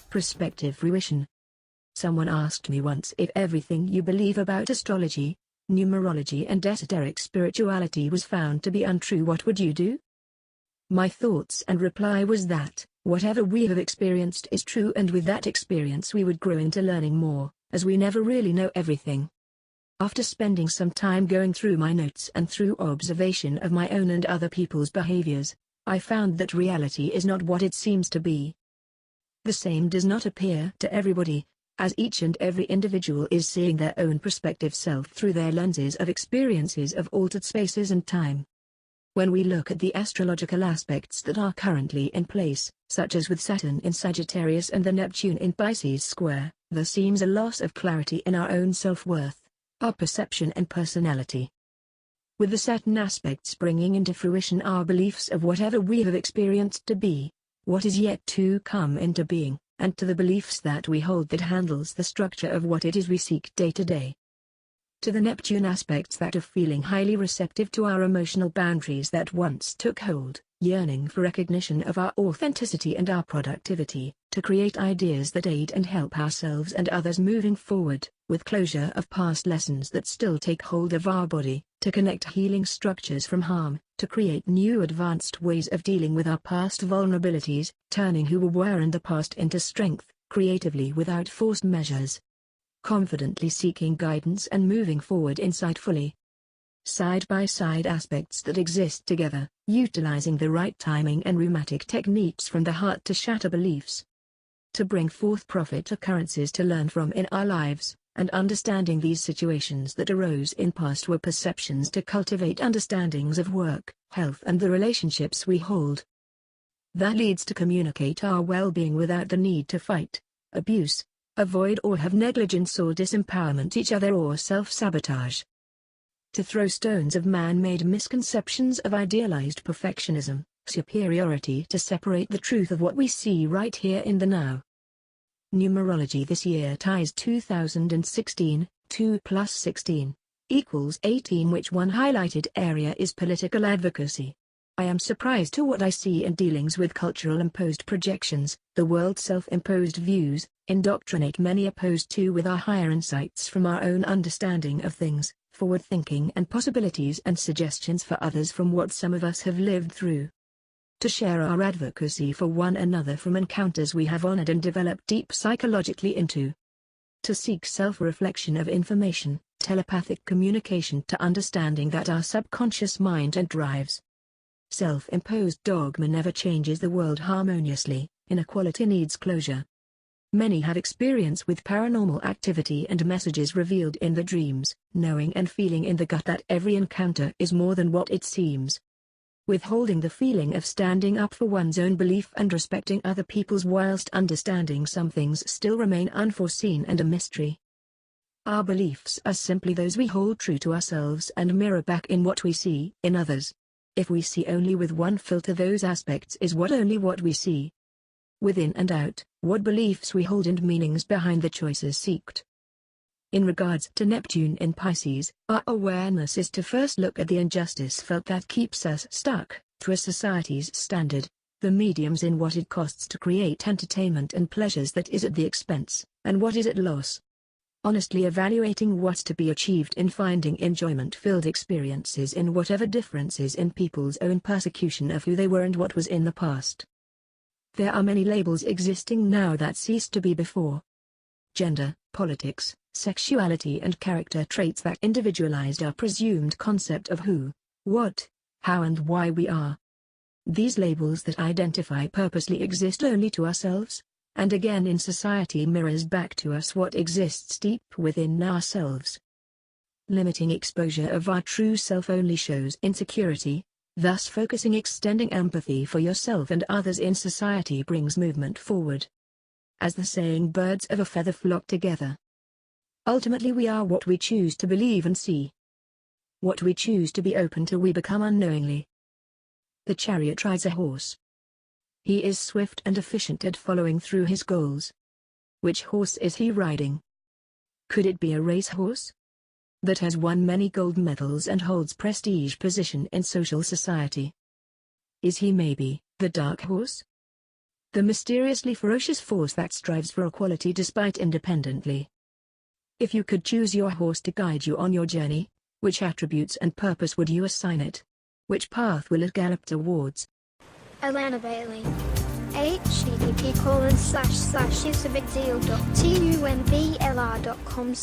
Prospective Fruition. Someone asked me once if everything you believe about astrology, numerology and esoteric spirituality was found to be untrue, what would you do? My thoughts and reply was that, whatever we have experienced is true, and with that experience we would grow into learning more, as we never really know everything. After spending some time going through my notes and through observation of my own and other people's behaviors, I found that reality is not what it seems to be. The same does not appear to everybody, as each and every individual is seeing their own prospective self through their lenses of experiences of altered spaces and time. When we look at the astrological aspects that are currently in place, such as with Saturn in Sagittarius and the Neptune in Pisces square, there seems a loss of clarity in our own self-worth, our perception and personality. With the Saturn aspects bringing into fruition our beliefs of whatever we have experienced to be, what is yet to come into being, and to the beliefs that we hold that handles the structure of what it is we seek day to day. To the Neptune aspects that of feeling highly receptive to our emotional boundaries that once took hold, yearning for recognition of our authenticity and our productivity, to create ideas that aid and help ourselves and others moving forward, with closure of past lessons that still take hold of our body, to connect healing structures from harm, to create new advanced ways of dealing with our past vulnerabilities, turning who we were in the past into strength, creatively without forced measures. Confidently seeking guidance and moving forward insightfully. Side-by-side aspects that exist together, utilizing the right timing and rheumatic techniques from the heart to shatter beliefs. To bring forth profit occurrences to learn from in our lives, and understanding these situations that arose in past were perceptions to cultivate understandings of work, health and the relationships we hold. That leads to communicate our well-being without the need to fight, abuse, avoid or have negligence or disempowerment each other or self-sabotage. To throw stones of man-made misconceptions of idealized perfectionism, superiority to separate the truth of what we see right here in the now. Numerology this year ties 2016, 2 plus 16, equals 18, which one highlighted area is political advocacy. I am surprised to what I see in dealings with cultural imposed projections, the world's self-imposed views, indoctrinate many opposed to with our higher insights from our own understanding of things, forward thinking and possibilities and suggestions for others from what some of us have lived through. To share our advocacy for one another from encounters we have honored and developed deep psychologically into. To seek self-reflection of information, telepathic communication to understanding that our subconscious mind and drives. Self-imposed dogma never changes the world harmoniously, inequality needs closure. Many have experience with paranormal activity and messages revealed in the dreams, knowing and feeling in the gut that every encounter is more than what it seems. Withholding the feeling of standing up for one's own belief and respecting other people's whilst understanding some things still remain unforeseen and a mystery. Our beliefs are simply those we hold true to ourselves and mirror back in what we see in others. If we see only with one filter, those aspects is only what we see. Within and out, what beliefs we hold and meanings behind the choices seeked. In regards to Neptune in Pisces, our awareness is to first look at the injustice felt that keeps us stuck, to a society's standard, the mediums in what it costs to create entertainment and pleasures that is at the expense, and what is at loss. Honestly evaluating what's to be achieved in finding enjoyment-filled experiences in whatever differences in people's own persecution of who they were and what was in the past. There are many labels existing now that ceased to be before. Gender, politics, sexuality and character traits that individualized our presumed concept of who, what, how and why we are. These labels that identify purposely exist only to ourselves, and again in society mirrors back to us what exists deep within ourselves. Limiting exposure of our true self only shows insecurity, thus focusing extending empathy for yourself and others in society brings movement forward. As the saying, birds of a feather flock together. Ultimately we are what we choose to believe and see. What we choose to be open to we become unknowingly. The chariot rides a horse. He is swift and efficient at following through his goals. Which horse is he riding? Could it be a racehorse? That has won many gold medals and holds prestige position in social society. Is he maybe the dark horse? The mysteriously ferocious force that strives for equality despite independently. If you could choose your horse to guide you on your journey, which attributes and purpose would you assign it? Which path will it gallop towards? Alana Bailey. http://isabigdeal.tumblr.com/